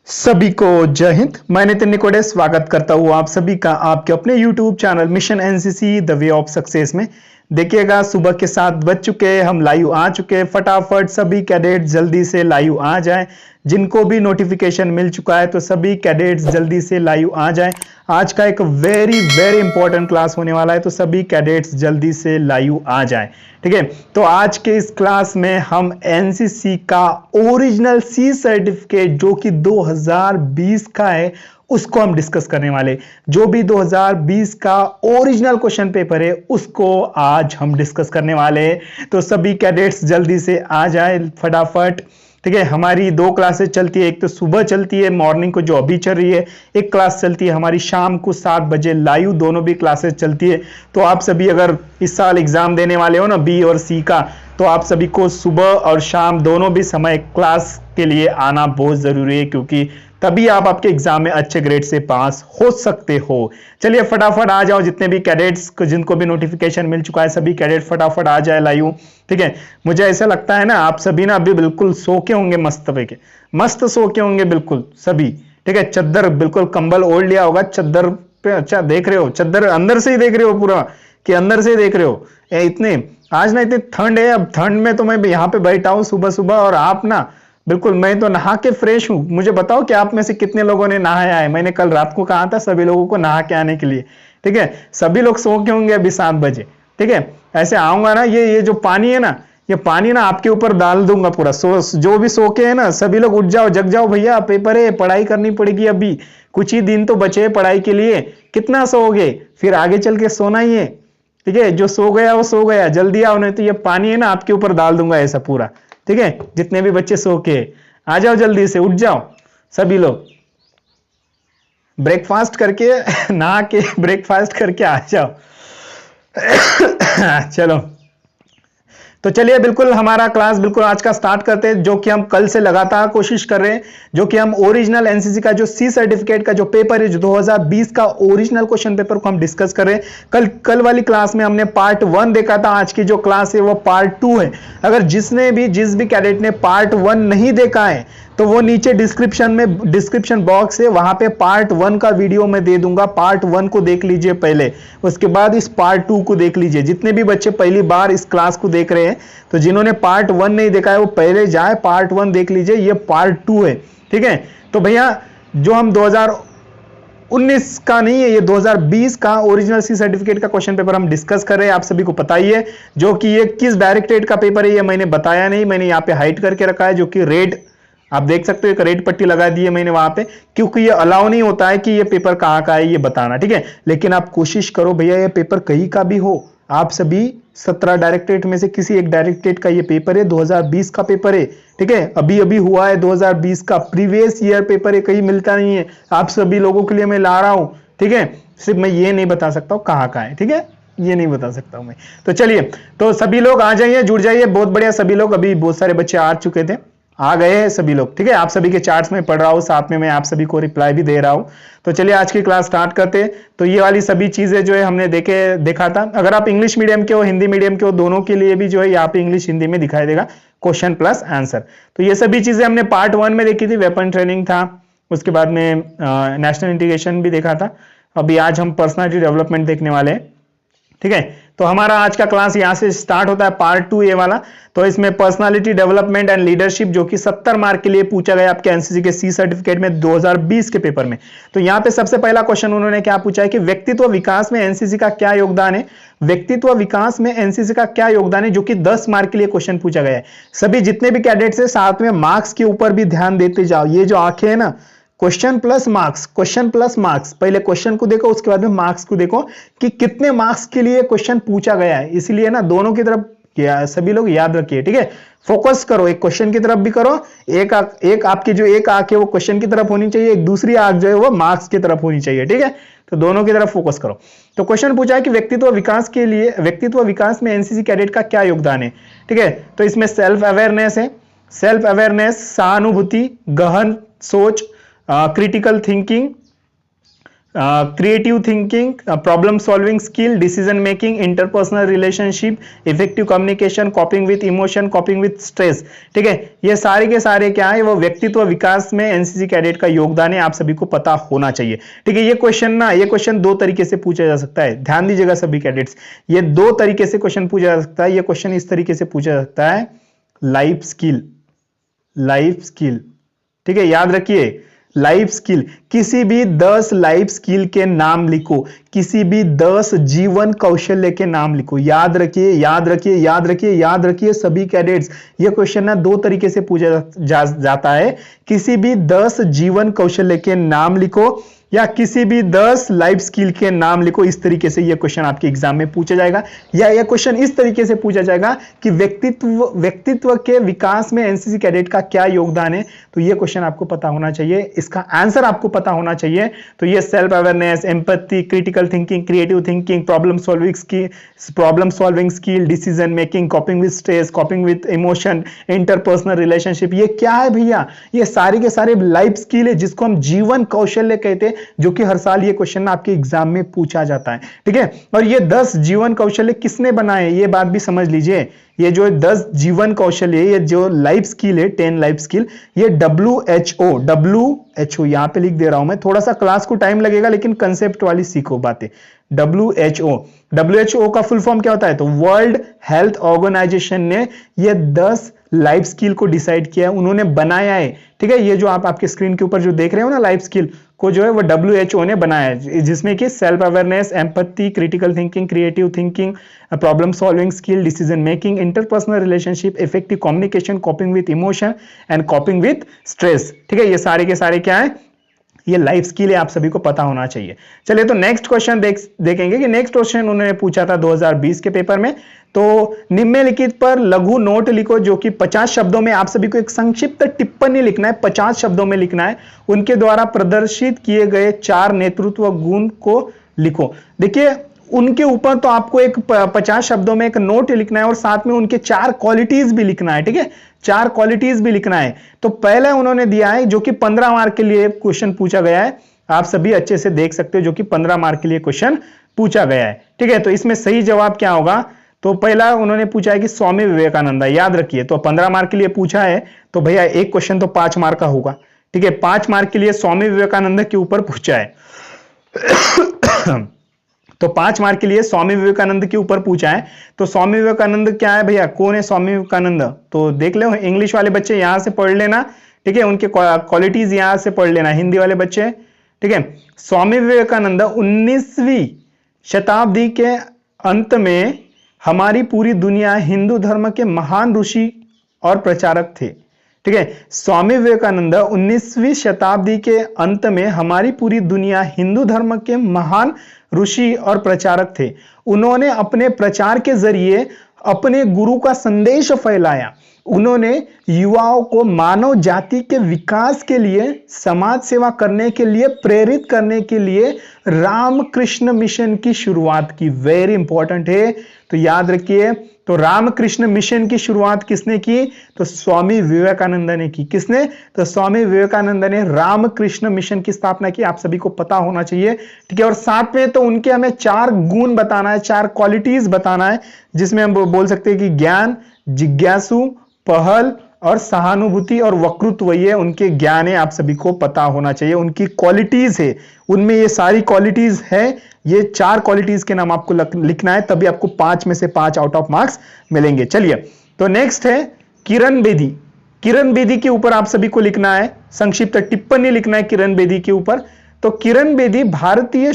सभी को जय हिंद। मैं नितिन निकोडे स्वागत करता हूँ आप सभी का आपके अपने YouTube channel mission NCC the way of success में। देखिएगा सुबह के 7 बज चुके, हम लाइव आ चुके। फटाफट सभी कैडेट जल्दी से लाइव आ जाएं। जिनको भी नोटिफिकेशन मिल चुका है तो सभी कैडेट्स जल्दी से लाइव आ जाएं। आज का एक वेरी वेरी इंपॉर्टेंट क्लास होने वाला है, तो सभी कैडेट्स जल्दी से लाइव आ जाएं। ठीक है, तो आज के इस क्लास में हम एनसीसी का ओरिजिनल सी सर्टिफिकेट जो कि 2020 का है उसको हम डिस्कस करने वाले। जो भी 2020 का ओरिजिनल क्वेश्चन पेपर है उसको आज हम डिस्कस करने वाले हैं। तो सभी कैडेट्स जल्दी से आ जाए फटाफट। ठीक है, हमारी 2 क्लासेस चलती है, एक तो सुबह चलती है मॉर्निंग को जो अभी चल रही है, एक क्लास चलती है हमारी शाम को 7 बजे लाइव, दोनों भी क्लासेस चलती है। तो आप सभी अगर इस साल एग्जाम देने वाले हो ना बी और सी का, तो आप सभी को सुबह और शाम दोनों भी समय क्लास के लिए आना बहुत जरूरी है, क्योंकि तभी आप आपके एग्जाम में अच्छे ग्रेड से पास हो सकते हो। चलिए फटाफट आ जाओ, जितने भी कैडेट्स को जिनको भी नोटिफिकेशन मिल चुका है सभी कैडेट फटाफट आ जाए लाइव। ठीक है, मुझे ऐसा लगता है ना आप सभी ना अभी बिल्कुल सो के होंगे, मस्त सो के होंगे बिल्कुल सभी। ठीक है, चद्दर बिल्कुल कंबल ओढ़ लिया होगा चद्दर पे। अच्छा देख रहे हो, चद्दर अंदर से ही देख रहे हो पूरा कि अंदर से ही देख रहे हो? इतने आज ना इतनी ठंड है, अब ठंड में तो मैं यहाँ पे बैठा हूँ सुबह सुबह, और आप ना बिल्कुल, मैं तो नहा के फ्रेश हूं। मुझे बताओ कि आप में से कितने लोगों ने नहाया है। मैंने कल रात को कहा था सभी लोगों को नहा के आने के लिए। ठीक है, सभी लोग सो के होंगे अभी 7 बजे। ठीक है, ऐसे आऊंगा ना, ये जो पानी है ना, ये पानी ना आपके ऊपर डाल दूंगा पूरा। जो भी सो के है ना सभी लोग उठ जाओ, जग जाओ भैया, पेपर है, पढ़ाई करनी पड़ेगी। अभी कुछ ही दिन तो बचे पढ़ाई के लिए। कितना सोओगे, फिर आगे चल के सोना ही है। ठीक है, जो सो गया वो सो गया, जल्दी आओ नहीं तो ये पानी है ना आपके ऊपर डाल दूंगा ऐसा पूरा। ठीक है, जितने भी बच्चे सो के आ जाओ, जल्दी से उठ जाओ सभी लोग, ब्रेकफास्ट करके नहा के ब्रेकफास्ट करके आ जाओ। चलो तो चलिए बिल्कुल हमारा क्लास बिल्कुल आज का स्टार्ट करते हैं, जो कि हम कल से लगातार कोशिश कर रहे हैं, जो कि हम ओरिजिनल एनसीसी का जो सी सर्टिफिकेट का जो पेपर है, जो 2020 का ओरिजिनल क्वेश्चन पेपर को हम डिस्कस कर रहे हैं। कल वाली क्लास में हमने पार्ट 1 देखा था, आज की जो क्लास है वो पार्ट 2 है। अगर जिस भी कैडेट ने पार्ट 1 नहीं देखा है तो वो नीचे डिस्क्रिप्शन बॉक्स है, वहां पे पार्ट 1 का वीडियो मैं दे दूंगा। पार्ट 1 को देख लीजिए पहले, उसके बाद इस पार्ट 2 को देख लीजिए। जितने भी बच्चे पहली बार इस क्लास को देख रहे हैं तो जिन्होंने पार्ट 1 नहीं देखा है वो पहले जाए पार्ट 1 देख लीजिए, ये पार्ट 2 है। ठीक है, तो भैया जो हम 2019 का नहीं है, ये 2020 का ओरिजिनल सी सर्टिफिकेट का क्वेश्चन पेपर हम डिस्कस कर रहे हैं। आप सभी को पता ही है जो कि ये किस डायरेक्टरेट का पेपर है, ये मैंने बताया नहीं, मैंने यहाँ पे हाइड करके रखा है, जो कि रेड आप देख सकते हो, एक रेड पट्टी लगा दी है मैंने वहां पे, क्योंकि ये अलाउ नहीं होता है कि ये पेपर कहाँ का है ये बताना। ठीक है, लेकिन आप कोशिश करो भैया ये पेपर कहीं का भी हो, आप सभी 17 डायरेक्टरेट में से किसी एक डायरेक्टरेट का ये पेपर है, 2020 का पेपर है। ठीक है, अभी अभी हुआ है 2020 का, प्रीवियस ईयर पेपर है, कहीं मिलता नहीं है। आप सभी लोगों के लिए मैं ला रहा हूं। ठीक है, सिर्फ मैं ये नहीं बता सकता हूं कहाँ का है। ठीक है, ये नहीं बता सकता हूं मैं। तो चलिए, तो सभी लोग आ जाइए, जुड़ जाइए, बहुत बढ़िया। सभी लोग, अभी बहुत सारे बच्चे आ चुके थे, आ गए हैं सभी लोग। ठीक है, आप सभी के चार्ट्स में पढ़ रहा हूं, साथ में मैं आप सभी को रिप्लाई भी दे रहा हूं। तो चलिए आज की क्लास स्टार्ट करते हैं। तो ये वाली सभी चीजें जो है हमने देखा था। अगर आप इंग्लिश मीडियम के हो हिंदी मीडियम के हो, दोनों के लिए भी जो है यहाँ पे इंग्लिश हिंदी में दिखाई देगा क्वेश्चन प्लस आंसर। तो ये सभी चीजें हमने पार्ट 1 में देखी थी, वेपन ट्रेनिंग था, उसके बाद में नेशनल इंटीग्रेशन भी देखा था। अभी आज हम पर्सनालिटी डेवलपमेंट देखने वाले हैं। ठीक है, तो हमारा आज का क्लास यहां से स्टार्ट होता है, पार्ट 2 ये वाला। तो इसमें पर्सनालिटी डेवलपमेंट एंड लीडरशिप, जो कि 70 मार्क के लिए पूछा गया आपके एनसीसी के सी सर्टिफिकेट में 2020 के पेपर में। तो यहां पे सबसे पहला क्वेश्चन उन्होंने क्या पूछा है कि व्यक्तित्व विकास में एनसीसी का क्या योगदान है। व्यक्तित्व विकास में एनसीसी का क्या योगदान है, जो कि 10 मार्क के लिए क्वेश्चन पूछा गया है। सभी जितने भी कैडेट्स है साथ में मार्क्स के ऊपर भी ध्यान देते जाओ। ये जो आंखें है ना, question plus marks, question plus marks, पहले क्वेश्चन को देखो उसके बाद में मार्क्स को देखो कि कितने मार्क्स के लिए क्वेश्चन पूछा गया है। इसलिए ना दोनों की तरफ सभी लोग याद रखिए। ठीक है, फोकस करो, एक क्वेश्चन की तरफ भी करो, एक आपकी जो एक आंख है वो क्वेश्चन की तरफ होनी चाहिए, एक दूसरी आंख जो है वो मार्क्स की तरफ होनी चाहिए। ठीक है, तो दोनों की तरफ फोकस करो। तो क्वेश्चन पूछा है कि व्यक्तित्व विकास में एनसीसी कैडेट का क्या योगदान है। ठीक है, तो इसमें सेल्फ अवेयरनेस है, सेल्फ अवेयरनेस, सहानुभूति, गहन सोच, critical thinking, creative thinking, problem solving skill, decision making, interpersonal relationship, effective communication, कॉपिंग with emotion, कॉपिंग with stress. ठीक है, ये सारे के सारे क्या है, वो व्यक्तित्व विकास में एनसीसी कैडेट का योगदान है, आप सभी को पता होना चाहिए। ठीक है, ये क्वेश्चन दो तरीके से पूछा जा सकता है, ध्यान दीजिएगा सभी कैडेट्स, ये दो तरीके से क्वेश्चन पूछा जा सकता है। ये क्वेश्चन इस तरीके से पूछा जा सकता है, लाइफ स्किल, ठीक है, याद रखिए लाइफ स्किल, किसी भी 10 लाइफ स्किल के नाम लिखो, किसी भी 10 जीवन कौशल्य के नाम लिखो। याद रखिए सभी कैडेट्स, ये क्वेश्चन ना दो तरीके से पूछा जाता है, किसी भी 10 जीवन कौशल्य के नाम लिखो या किसी भी 10 लाइफ स्किल के नाम लिखो। इस तरीके से यह क्वेश्चन आपके एग्जाम में पूछा जाएगा, या यह क्वेश्चन इस तरीके से पूछा जाएगा कि व्यक्तित्व के विकास में एनसीसी कैडेट का क्या योगदान है। तो यह क्वेश्चन आपको पता होना चाहिए, इसका आंसर आपको पता होना चाहिए। तो ये self awareness, empathy, critical thinking, creative thinking, problem solving skill, decision making, कॉपिंग with stress, कॉपिंग with emotion, interpersonal relationship, ये क्या है भैया, ये सारे के सारे लाइफ स्किल है जिसको हम जीवन कौशल्य कहते हैं, जो कि हर साल ये क्वेश्चन आपके एग्जाम में पूछा जाता है। ठीक है, और ये 10 जीवन कौशल्य किसने बनाए, ये बात भी समझ लीजिए। ये जो 10 जीवन कौशल्य, ये जो लाइफ स्किल है, 10 लाइफ स्किल, ये WHO यहां पे लिख दे रहा हूं मैं, थोड़ा सा क्लास को टाइम लगेगा लेकिन कंसेप्ट वाली सीखो बातें। WHO का फुल फॉर्म क्या होता है, तो वर्ल्ड हेल्थ ऑर्गेनाइजेशन ने ये 10 लाइफ स्किल को डिसाइड किया है, उन्होंने बनाया है। ठीक है, ये जो आप आपके स्क्रीन के ऊपर जो देख रहे हो ना, लाइफ स्किल को जो है वो WHO ने बनाया है, जिसमें कि self awareness, empathy, critical thinking, creative thinking, problem solving skill, decision making, interpersonal relationship, effective communication, कॉपिंग with emotion and कॉपिंग with stress. ठीक है, ये सारे के सारे क्या है, ये लाइफ स्किल है, आप सभी को पता होना चाहिए। चलिए तो नेक्स्ट क्वेश्चन देखेंगे कि नेक्स्ट क्वेश्चन उन्होंने पूछा था 2020 के पेपर में। तो निम्नलिखित पर लघु नोट लिखो, जो कि 50 शब्दों में आप सभी को एक संक्षिप्त टिप्पणी लिखना है, 50 शब्दों में लिखना है। उनके द्वारा प्रदर्शित किए गए 4 नेतृत्व गुण को लिखो। देखिए, उनके ऊपर तो आपको एक 50 शब्दों में एक नोट लिखना है और साथ में उनके 4 क्वालिटीज भी लिखना है। ठीक है, 4 क्वालिटीज भी लिखना है। तो पहले उन्होंने दिया है, जो कि 15 मार्क के लिए क्वेश्चन पूछा गया है, आप सभी अच्छे से देख सकते हो, जो कि 15 मार्क के लिए क्वेश्चन पूछा गया है। ठीक है, तो इसमें सही जवाब क्या होगा, तो पहला उन्होंने पूछा है कि स्वामी विवेकानंद, याद रखिए। तो 15 मार्क के लिए पूछा है, तो भैया एक क्वेश्चन तो 5 मार्क का होगा। ठीक है, 5 मार्क के लिए स्वामी विवेकानंद के ऊपर पूछा है तो 5 मार्क के लिए स्वामी विवेकानंद के ऊपर पूछा है। तो स्वामी विवेकानंद क्या है भैया, कौन है स्वामी विवेकानंद, तो देख लो, इंग्लिश वाले बच्चे यहां से पढ़ लेना। ठीक है, उनके क्वालिटीज यहां से पढ़ लेना, हिंदी वाले बच्चे। ठीक है, स्वामी विवेकानंद 19वीं शताब्दी के अंत में हमारी पूरी दुनिया हिंदू धर्म के महान ऋषि और प्रचारक थे। ठीक है, स्वामी विवेकानंद 19वीं शताब्दी के अंत में हमारी पूरी दुनिया हिंदू धर्म के महान ऋषि और प्रचारक थे। उन्होंने अपने प्रचार के जरिए अपने गुरु का संदेश फैलाया। उन्होंने युवाओं को मानव जाति के विकास के लिए, समाज सेवा करने के लिए प्रेरित करने के लिए रामकृष्ण मिशन की शुरुआत की। वेरी इंपॉर्टेंट है, तो याद रखिए। तो रामकृष्ण मिशन की शुरुआत किसने की, तो स्वामी विवेकानंद ने की। किसने, तो स्वामी विवेकानंद ने रामकृष्ण मिशन की स्थापना की, आप सभी को पता होना चाहिए। ठीक है, और साथ में तो उनके हमें 4 गुण बताना है, 4 क्वालिटीज बताना है, जिसमें हम बोल सकते हैं कि ज्ञान, जिज्ञासु, पहल और सहानुभूति और वक्तृत्व, ये उनके ज्ञान है, आप सभी को पता होना चाहिए। उनकी क्वालिटीज है, उनमें ये सारी क्वालिटीज है। ये 4 क्वालिटीज के नाम आपको लिखना है, तभी आपको 5 में से 5 आउट ऑफ मार्क्स मिलेंगे। चलिए, तो नेक्स्ट है किरण बेदी। किरण बेदी के ऊपर आप सभी को लिखना है, संक्षिप्त टिप्पणी लिखना है किरण बेदी के ऊपर। तो किरण बेदी भारतीय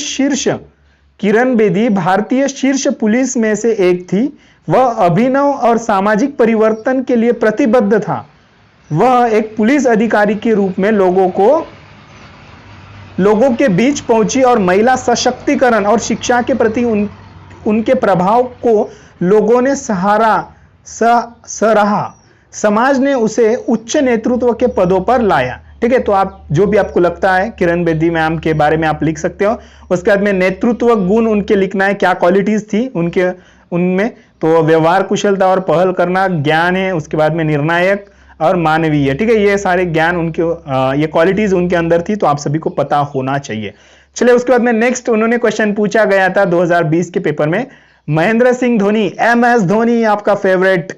शीर्ष पुलिस में से एक थी। वह अभिनव और सामाजिक परिवर्तन के लिए प्रतिबद्ध था। वह एक पुलिस अधिकारी के रूप में लोगों के बीच पहुंची और महिला सशक्तिकरण और शिक्षा के प्रति उनके प्रभाव को लोगों ने सराहा। समाज ने उसे उच्च नेतृत्व के पदों पर लाया। ठीक है, तो आप जो भी आपको लगता है किरण बेदी मैम के बारे में आप लिख सकते हो। उसके बाद में नेतृत्व गुण उनके लिखना है, क्या क्वालिटीज थी उनमें, तो व्यवहार कुशलता और पहल करना, ज्ञान है, उसके बाद में निर्णायक और मानवीय। ठीक है, ये सारे ज्ञान उनके, ये क्वालिटीज उनके अंदर थी, तो आप सभी को पता होना चाहिए। चलिए उसके बाद में नेक्स्ट उन्होंने क्वेश्चन पूछा गया था 2020 के पेपर में, महेंद्र सिंह धोनी, MS धोनी आपका फेवरेट,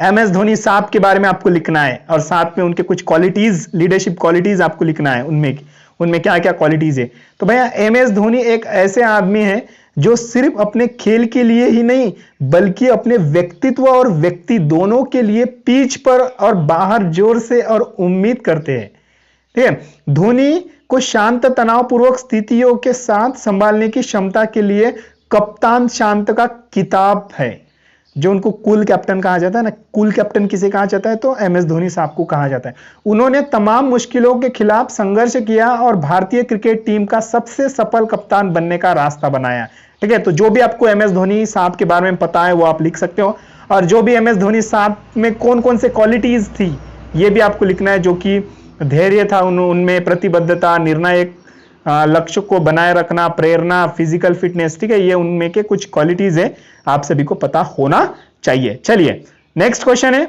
MS धोनी साहब के बारे में आपको लिखना है और साथ में उनके कुछ क्वालिटीज, लीडरशिप क्वालिटीज आपको लिखना है, उनमें क्या क्या क्वालिटीज है। तो भैया MS धोनी एक ऐसे आदमी है जो सिर्फ अपने खेल के लिए ही नहीं बल्कि अपने व्यक्तित्व और व्यक्ति दोनों के लिए पिच पर और बाहर जोर से और उम्मीद करते हैं। ठीक है, धोनी को शांत तनावपूर्वक स्थितियों के साथ संभालने की क्षमता के लिए कप्तान शांत का किताब है, जो उनको कूल कैप्टन कहा जाता है ना। कूल कैप्टन किसे कहा जाता है? तो MS धोनी साहब को कहा जाता है। उन्होंने तमाम मुश्किलों के खिलाफ संघर्ष किया और भारतीय क्रिकेट टीम का सबसे सफल कप्तान बनने का रास्ता बनाया। ठीक है, तो जो भी आपको MS धोनी साहब के बारे में पता है वो आप लिख सकते हो, और जो भी MS धोनी साहब में कौन कौन से क्वालिटीज थी ये भी आपको लिखना है, जो कि धैर्य था उनमें, प्रतिबद्धता, निर्णायक लक्ष्य को बनाए रखना, प्रेरणा, फिजिकल फिटनेस। ठीक है, ये उनमें के कुछ क्वालिटीज है, आप सभी को पता होना चाहिए। चलिए नेक्स्ट क्वेश्चन है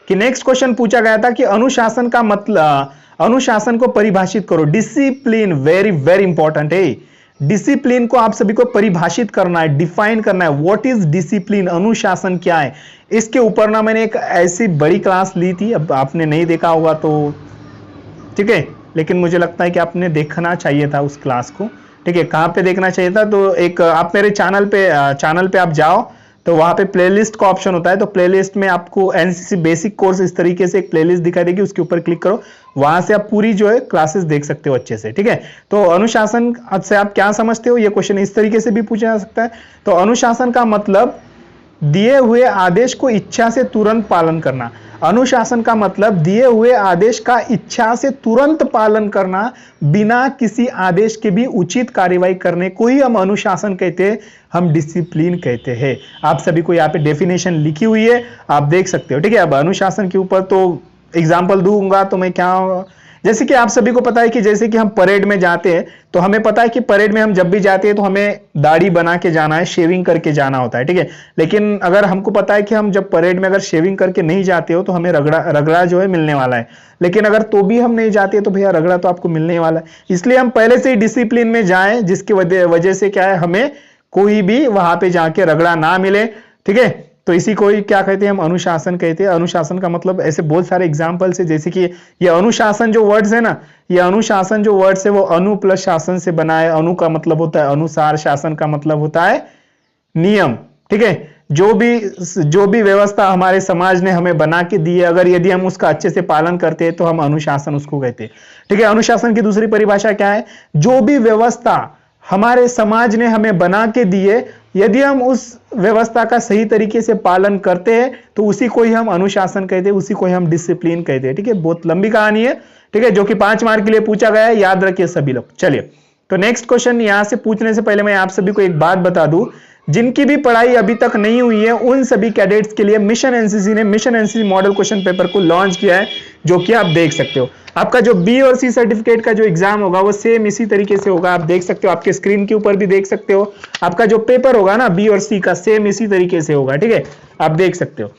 कि नेक्स्ट क्वेश्चन पूछा गया था कि अनुशासन का मतलब, अनुशासन को परिभाषित करो। डिसिप्लिन वेरी वेरी इंपॉर्टेंट है। डिसिप्लिन को आप सभी को परिभाषित करना है, डिफाइन करना है। व्हाट इज डिसिप्लिन, अनुशासन क्या है। इसके ऊपर ना मैंने एक ऐसी बड़ी क्लास ली थी, अब आपने नहीं देखा होगा तो ठीक है, लेकिन मुझे लगता है कि आपने देखना चाहिए था उस क्लास को। ठीक है, कहाँ पे देखना चाहिए था? तो एक आप मेरे चैनल पे आप जाओ तो वहां पे प्लेलिस्ट का ऑप्शन होता है, तो प्लेलिस्ट में आपको NCC बेसिक कोर्स इस तरीके से एक प्लेलिस्ट दिखाई देगी, उसके ऊपर क्लिक करो, वहां से आप पूरी जो है क्लासेस देख सकते हो अच्छे से। ठीक है, तो अनुशासन से आप क्या समझते हो, ये क्वेश्चन इस तरीके से भी पूछा जा सकता है। तो अनुशासन का मतलब दिए हुए आदेश को इच्छा से तुरंत पालन करना। अनुशासन का मतलब दिए हुए आदेश का इच्छा से तुरंत पालन करना, बिना किसी आदेश के भी उचित कार्यवाही करने को ही हम अनुशासन कहते हैं, हम डिसिप्लिन कहते हैं। आप सभी को यहाँ पे डेफिनेशन लिखी हुई है, आप देख सकते हो। ठीक है, अब अनुशासन के ऊपर तो एग्जाम्पल दूंगा तो मैं क्या, जैसे कि आप सभी को पता है कि जैसे कि हम परेड में जाते हैं तो हमें पता है कि परेड में हम जब भी जाते हैं तो हमें दाढ़ी बना के जाना है, शेविंग करके जाना होता है। ठीक है, लेकिन अगर हमको पता है कि हम जब परेड में अगर शेविंग करके नहीं जाते हो तो हमें रगड़ा जो है मिलने वाला है, लेकिन अगर तो भी हम नहीं जाते तो भैया रगड़ा तो आपको मिलने वाला है। इसलिए हम पहले से ही डिसिप्लिन में जाएं, जिसकी वजह से क्या है, हमें कोई भी वहां पे जाके रगड़ा ना मिले। ठीक है, तो इसी को ही क्या कहते हैं, हम अनुशासन कहते हैं। अनुशासन का मतलब ऐसे बहुत सारे एग्जाम्पल्स है, जैसे कि ये अनुशासन जो वर्ड्स है ना, ये अनुशासन जो वर्ड्स है वो अनु प्लस शासन से बना है। अनु का मतलब होता है अनुसार, शासन का मतलब होता है नियम। ठीक है, जो भी व्यवस्था हमारे समाज ने हमें बना के दी है, अगर यदि हम उसका अच्छे से पालन करते हैं तो हम अनुशासन उसको कहते हैं। ठीक है, अनुशासन की दूसरी परिभाषा क्या है, जो भी व्यवस्था हमारे समाज ने हमें बना के दी है, यदि हम उस व्यवस्था का सही तरीके से पालन करते हैं तो उसी को ही हम अनुशासन कहते हैं, उसी को ही हम डिसिप्लिन कहते हैं। ठीक है, बहुत लंबी कहानी है। ठीक है, जो कि 5 मार्क के लिए पूछा गया है, याद रखिए सभी लोग। चलिए, तो नेक्स्ट क्वेश्चन यहां से पूछने से पहले मैं आप सभी को एक बात बता दूं, जिनकी भी पढ़ाई अभी तक नहीं हुई है उन सभी कैडेट्स के लिए मिशन एनसीसी ने mission NCC model question paper को लॉन्च किया है, जो कि आप देख सकते हो। आपका जो बी और सी सर्टिफिकेट का जो एग्जाम होगा वो सेम इसी तरीके से होगा, आप देख सकते हो, आपके स्क्रीन के ऊपर भी देख सकते हो। आपका जो पेपर होगा ना बी और सी का, सेम इसी तरीके से होगा। ठीक है, आप देख सकते हो।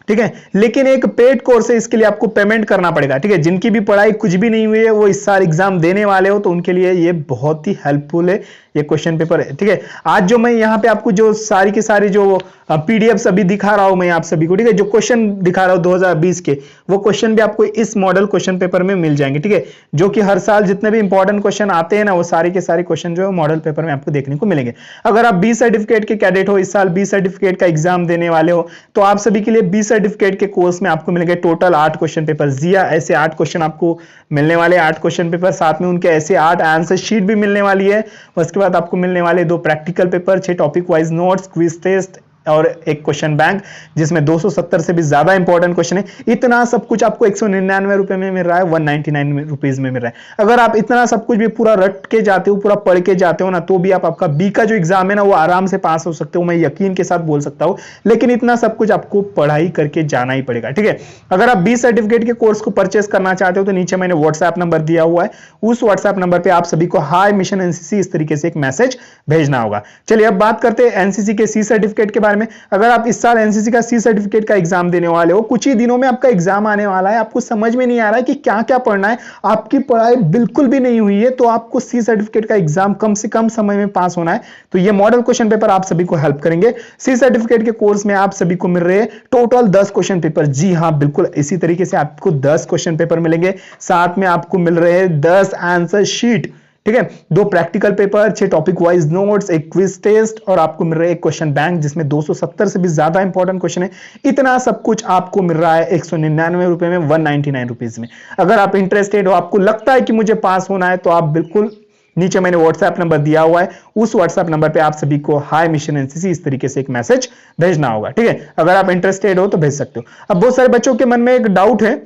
ठीक है, लेकिन एक पेड कोर्स है, इसके लिए आपको पेमेंट करना पड़ेगा। ठीक है, जिनकी भी पढ़ाई कुछ भी नहीं हुई है वो इस साल एग्जाम देने वाले हो तो उनके लिए ये बहुत ही हेल्पफुल है, ये क्वेश्चन पेपर है। ठीक है, आज जो मैं यहाँ पे आपको जो सारी के सारी जो पीडीएफ अभी दिखा रहा हूं मैं आप सभी को, ठीक है, जो क्वेश्चन दिखा रहा हूं 2020 के, वो क्वेश्चन भी आपको इस मॉडल क्वेश्चन पेपर में मिल जाएंगे। ठीक है, जो कि हर साल जितने भी इंपॉर्टेंट क्वेश्चन आते हैं ना, वो सारे के सारे क्वेश्चन जो है मॉडल पेपर में आपको देखने को मिलेंगे। अगर आप बी सर्टिफिकेट के कैडेट हो, इस साल बी सर्टिफिकेट का एग्जाम देने वाले हो, तो आप सभी के लिए बी सर्टिफिकेट के कोर्स में आपको मिलेंगे टोटल 8 क्वेश्चन पेपर। जिया ऐसे 8 क्वेश्चन आपको मिलने वाले, 8 क्वेश्चन पेपर, साथ में उनके ऐसे 8 आंसर शीट भी मिलने वाली है। उसके बाद आपको मिलने वाले 2 practical paper, 6 topic wise notes, quiz test और एक क्वेश्चन बैंक, जिसमें 270 से भी ज्यादा इंपॉर्टेंट क्वेश्चन है। इतना सब कुछ आपको 199 रुपए में मिल रहा है, 199 रुपीज में मिल रहा है। अगर आप इतना सब कुछ भी पूरा रट के जाते हो, पूरा पढ़ के जाते हो ना, तो भी आप आपका बी का जो एग्जाम है ना वो आराम से पास हो सकते हो, मैं यकीन के साथ बोल सकता हूं। लेकिन इतना सब कुछ आपको पढ़ाई करके जाना ही पड़ेगा। ठीक है, अगर आप बी सर्टिफिकेट के कोर्स को परचेस करना चाहते हो तो नीचे मैंने व्हाट्सएप नंबर दिया हुआ है, उस व्हाट्सएप नंबर पर आप सभी को हाय मिशन एनसीसी इस तरीके से एक मैसेज भेजना होगा। चलिए अब बात करते हैं एनसीसी के सी सर्टिफिकेट के बारे में। बारे में, अगर आप इस साल एनसीसी का सी सर्टिफिकेट का एग्जाम देने वाले हो, कुछ ही दिनों में आपका एग्जाम आने वाला है, आपको समझ में नहीं आ रहा है कि क्या क्या पढ़ना है, आपकी पढ़ाई बिल्कुल भी नहीं हुई है, तो आपको सी सर्टिफिकेट का एग्जाम कम से कम समय में पास होना है, तो ये मॉडल क्वेश्चन पेपर आप सभी को हेल्प करेंगे। सी सर्टिफिकेट के कोर्स में आप सभी को मिल रहे हैं टोटल 10 क्वेश्चन पेपर। जी हाँ, बिल्कुल इसी तरीके से आपको 10 क्वेश्चन पेपर मिलेंगे, साथ में आपको मिल रहे हैं 10 आंसर शीट, ठीक है, 2 practical paper, 6 topic wise notes, एक क्विज टेस्ट और आपको मिल रहा है एक क्वेश्चन बैंक जिसमें 270 से भी ज्यादा इंपॉर्टेंट क्वेश्चन है। इतना सब कुछ आपको मिल रहा है 199 रुपए में, 199 रुपीज में। अगर आप इंटरेस्टेड हो, आपको लगता है कि मुझे पास होना है, तो आप बिल्कुल नीचे मैंने व्हाट्सएप नंबर दिया हुआ है, उस व्हाट्सएप नंबर पे आप सभी को हाय मिशन एनसीसी इस तरीके से एक मैसेज भेजना होगा, ठीक है। अगर आप इंटरेस्टेड हो तो भेज सकते हो। अब बहुत सारे बच्चों के मन में एक डाउट है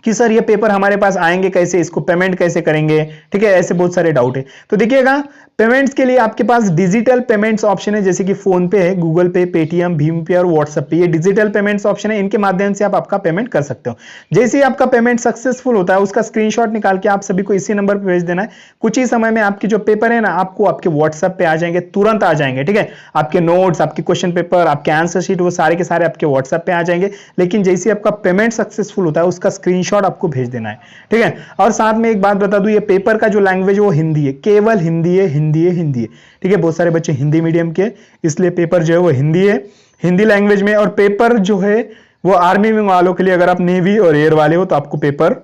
कि सर ये पेपर हमारे पास आएंगे कैसे, इसको पेमेंट कैसे करेंगे, ठीक है, ऐसे बहुत सारे डाउट है। तो देखिएगा, पेमेंट्स के लिए आपके पास डिजिटल पेमेंट्स ऑप्शन है, जैसे कि फोन पे है, गूगल पे, पेटीएम, भीम पे और व्हाट्सएप पे, ये डिजिटल पेमेंट्स ऑप्शन है, इनके माध्यम से आप आपका पेमेंट कर सकते हो। जैसे ही आपका पेमेंट सक्सेसफुल होता है, उसका स्क्रीनशॉट निकाल के आप सभी को इसी नंबर पे भेज देना है। कुछ ही समय में आपके जो पेपर है ना, आपको आपके व्हाट्सएप पे आ जाएंगे, तुरंत आ जाएंगे, ठीक है। आपके नोट्स, आपके क्वेश्चन पेपर, आपके आंसर शीट, वो सारे के सारे आपके व्हाट्सएप पे आ जाएंगे। लेकिन जैसे ही आपका पेमेंट सक्सेसफुल होता है, उसका स्क्रीनशॉट आपको भेज देना है, ठीक है। और साथ में एक बात बता दूं, ये पेपर का जो लैंग्वेज वो हिंदी है, केवल हिंदी है, हिंदी है, हिंदी है, ठीक है। बहुत सारे बच्चे हिंदी मीडियम के, इसलिए पेपर जो है वो हिंदी है, हिंदी लैंग्वेज में। और पेपर जो है वो आर्मी वालों के लिए, अगर आप नेवी और एयर वाले हो तो आपको पेपर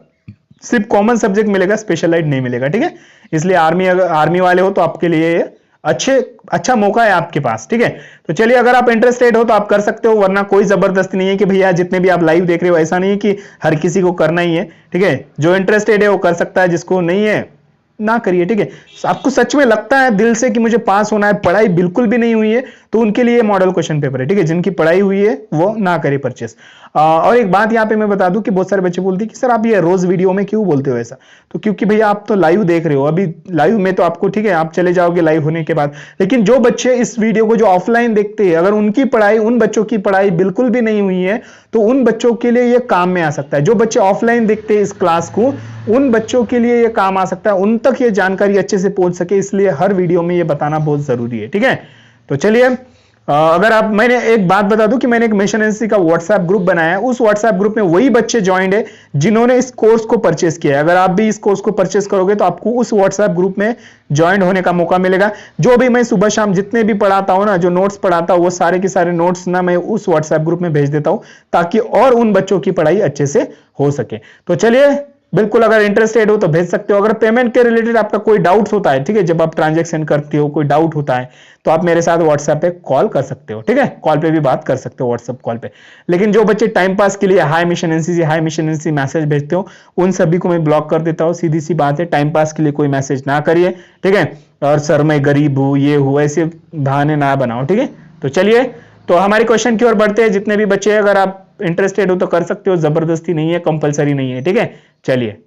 सिर्फ कॉमन सब्जेक्ट मिलेगा, स्पेशलाइज्ड नहीं मिलेगा, ठीक है। इसलिए आर्मी वाले हो तो आपके लिए अच्छा मौका है आपके पास, ठीक है। तो चलिए, अगर आप इंटरेस्टेड हो तो आप कर सकते हो, वरना कोई जबरदस्ती नहीं है कि भैया जितने भी आप लाइव देख रहे हो, ऐसा नहीं है कि हर किसी को करना ही है, ठीक है। जो इंटरेस्टेड है वो कर सकता है, जिसको नहीं है ना करिए, ठीक है। आपको सच में लगता है दिल से कि मुझे पास होना है, पढ़ाई बिल्कुल भी नहीं हुई है, तो उनके लिए मॉडल क्वेश्चन पेपर है, ठीक है। जिनकी पढ़ाई हुई है वो ना करे परचेस। और एक बात यहाँ पे मैं बता दूं कि बहुत सारे बच्चे बोलते हैं कि सर आप ये रोज वीडियो में क्यों बोलते हो ऐसा, तो क्योंकि भैया आप तो लाइव देख रहे हो, अभी लाइव में तो आपको, ठीक है, आप चले जाओगे लाइव होने के बाद। लेकिन जो बच्चे इस वीडियो को जो ऑफलाइन देखते हैं, अगर उनकी पढ़ाई, उन बच्चों की पढ़ाई बिल्कुल भी नहीं हुई है, तो उन बच्चों के लिए ये काम में आ सकता है। जो बच्चे ऑफलाइन देखते हैं इस क्लास को, उन बच्चों के लिए ये काम आ सकता है, उन तक ये जानकारी अच्छे से पहुंच सके, इसलिए हर वीडियो में ये बताना बहुत जरूरी है, ठीक है। तो चलिए, अगर आप, मैंने एक बात बता दूं कि मैंने एक मिशन एनसीसी का व्हाट्सएप ग्रुप बनाया है, उस व्हाट्सएप ग्रुप में वही बच्चे ज्वाइंट है जिन्होंने इस कोर्स को परचेस किया है। अगर आप भी इस कोर्स को परचेस करोगे तो आपको उस व्हाट्सएप ग्रुप में ज्वाइंट होने का मौका मिलेगा। जो भी मैं सुबह शाम जितने भी पढ़ाता हूं ना, जो नोट्स पढ़ाता हूं, वो सारे के सारे नोट्स ना मैं उस व्हाट्सएप ग्रुप में भेज देता हूं, ताकि और उन बच्चों की पढ़ाई अच्छे से हो सके। तो चलिए, बिल्कुल अगर इंटरेस्टेड हो तो भेज सकते हो। अगर पेमेंट के रिलेटेड आपका कोई डाउट होता है, ठीक है, जब आप ट्रांजैक्शन करते हो कोई डाउट होता है, तो आप मेरे साथ व्हाट्सएप पे कॉल कर सकते हो, ठीक है। कॉल पे भी बात कर सकते हो, व्हाट्सएप कॉल पे। लेकिन जो बच्चे टाइम पास के लिए हाय मिशन एनसीसी मैसेज भेजते हो, उन सभी को मैं ब्लॉक कर देता हूँ। सीधी सी बात है, टाइम पास के लिए कोई मैसेज ना करिए, ठीक है। और सर मैं गरीब हूं, ये हूं, ऐसे बहाने ना बनाओ, ठीक है। तो चलिए, तो हमारे क्वेश्चन की ओर बढ़ते हैं। जितने भी बच्चे, अगर आप इंटरेस्टेड हो तो कर सकते हो, जबरदस्ती नहीं है, कंपलसरी नहीं है, ठीक है। चलिए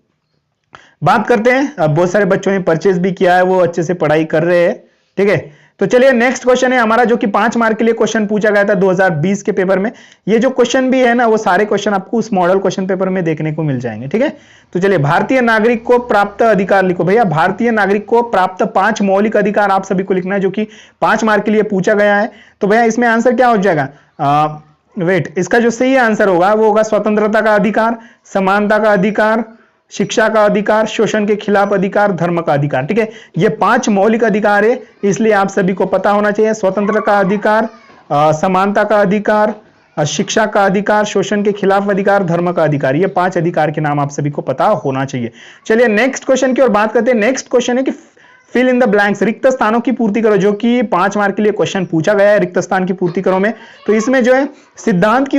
बात करते हैं। अब बहुत सारे बच्चों ने परचेज भी किया है, वो अच्छे से पढ़ाई कर रहे हैं, ठीक है। तो चलिए, नेक्स्ट क्वेश्चन है हमारा, जो कि 5 मार्क के लिए क्वेश्चन पूछा गया था 2020 के पेपर में। ये जो क्वेश्चन भी है ना, वो सारे क्वेश्चन आपको उस मॉडल क्वेश्चन पेपर में देखने को मिल जाएंगे, ठीक है। तो चलिए, भारतीय नागरिक को प्राप्त अधिकार लिखो भैया। भारतीय नागरिक को प्राप्त 5 मौलिक अधिकार आप सभी को लिखना है, जो कि 5 मार्क के लिए पूछा गया है। तो भैया इसमें आंसर क्या हो जाएगा? वेट, इसका जो सही आंसर होगा वो होगा स्वतंत्रता का अधिकार, समानता का अधिकार, शिक्षा का अधिकार, शोषण के खिलाफ अधिकार, धर्म का अधिकार, ठीक है। ये 5 मौलिक अधिकार है, इसलिए आप सभी को पता होना चाहिए। स्वतंत्रता का अधिकार, समानता का अधिकार, शिक्षा का अधिकार, शोषण के खिलाफ अधिकार, धर्म का अधिकार, ये 5 अधिकार के नाम आप सभी को पता होना चाहिए। चलिए नेक्स्ट क्वेश्चन की ओर बात करते हैं। नेक्स्ट क्वेश्चन है कि फिल इन द ब्लैंक्स, रिक्त स्थानों की पूर्ति करो, जो कि 5 मार्क के लिए क्वेश्चन पूछा गया है, रिक्त स्थान की पूर्ति करो में। तो इसमें जो है सिद्धांत की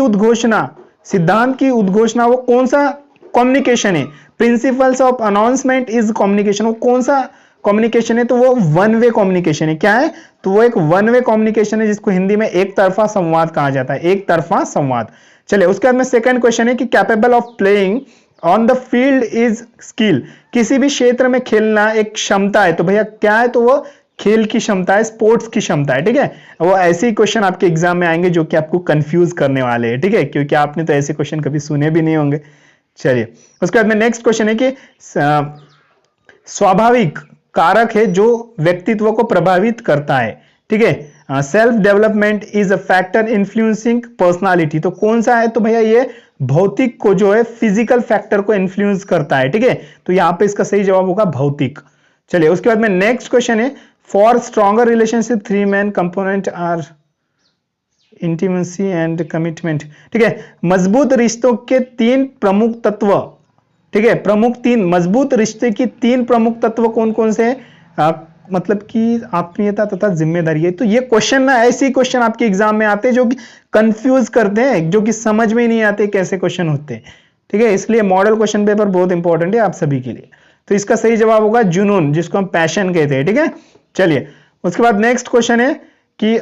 उद्घोषणा वो कौन सा कम्युनिकेशन है? Principles of announcement is communication, वो कौन सा कम्युनिकेशन है? तो वो वन वे कम्युनिकेशन है। क्या है? तो वो एक वन वे कम्युनिकेशन है, जिसको हिंदी में एक तरफा संवाद कहा जाता है, एक तरफा संवाद। चलिए, उसके बाद में सेकंड क्वेश्चन है कि capable of playing on the field is skill, किसी भी क्षेत्र में खेलना एक क्षमता है। तो भैया क्या है? तो वो खेल की क्षमता है, स्पोर्ट्स की क्षमता है, ठीक है। वो ऐसे ही क्वेश्चन आपके एग्जाम में आएंगे जो कि आपको कंफ्यूज करने वाले हैं, ठीक है, क्योंकि आपने तो ऐसे क्वेश्चन कभी सुने भी नहीं होंगे। चलिए, उसके बाद में नेक्स्ट क्वेश्चन है कि स्वाभाविक कारक है जो व्यक्तित्व को प्रभावित करता है, ठीक है। Self development is a factor influencing personality, तो कौन सा है? तो भैया ये भौतिक को जो है फिजिकल फैक्टर को इन्फ्लुएंस करता है, ठीक है। तो यहां पे इसका सही जवाब होगा भौतिक। चलिए उसके बाद में नेक्स्ट क्वेश्चन है, for stronger relationship 3 main component are intimacy and commitment, ठीक है। मजबूत रिश्तों के 3 प्रमुख तत्व, ठीक है, मजबूत रिश्ते की 3 प्रमुख तत्व कौन कौन से हैं? मतलब कि आत्मीयता तथा जिम्मेदारी है। तो ये क्वेश्चन ना, ऐसे क्वेश्चन आपके एग्जाम में आते हैं जो कि कंफ्यूज करते हैं, जो कि समझ में ही नहीं आते कैसे क्वेश्चन होते हैं, ठीक है। इसलिए मॉडल क्वेश्चन पेपर बहुत इंपॉर्टेंट है आप सभी के लिए। तो इसका सही जवाब होगा जुनून, जिसको हम पैशन कहते हैं, ठीक है। चलिए उसके बाद नेक्स्ट क्वेश्चन है कि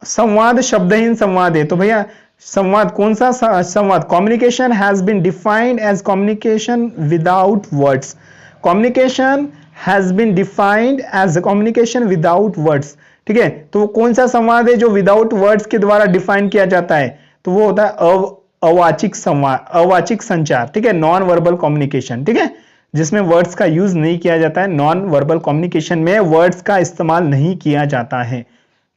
संवाद शब्दहीन संवाद है। तो भैया संवाद कौन सा संवाद? Communication has been defined as communication without words. Communication has been defined as communication without words, ठीक है। तो वो कौन सा संवाद है जो विदाउट वर्ड्स के द्वारा डिफाइन किया जाता है? तो वो होता है अवाचिक संवाद, अवाचिक संचार, ठीक है, नॉन वर्बल कम्युनिकेशन, ठीक है, जिसमें वर्ड्स का यूज नहीं किया जाता है। नॉन वर्बल कम्युनिकेशन में वर्ड्स का इस्तेमाल नहीं किया जाता है।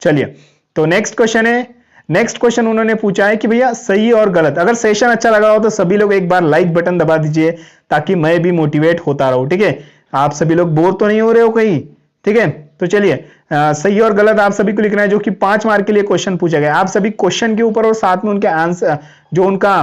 चलिए तो नेक्स्ट क्वेश्चन है, नेक्स्ट क्वेश्चन उन्होंने पूछा है कि भैया सही और गलत। अगर सेशन अच्छा लगा हो तो सभी लोग एक बार लाइक बटन दबा दीजिए ताकि मैं भी मोटिवेट होता रहूं, ठीक है। आप सभी लोग बोर तो नहीं हो रहे हो कहीं, ठीक है। तो चलिए सही और गलत आप सभी को लिखना है, जो कि 5 मार्क के लिए क्वेश्चन पूछा गया। आप सभी क्वेश्चन के ऊपर और साथ में उनके आंसर, जो उनका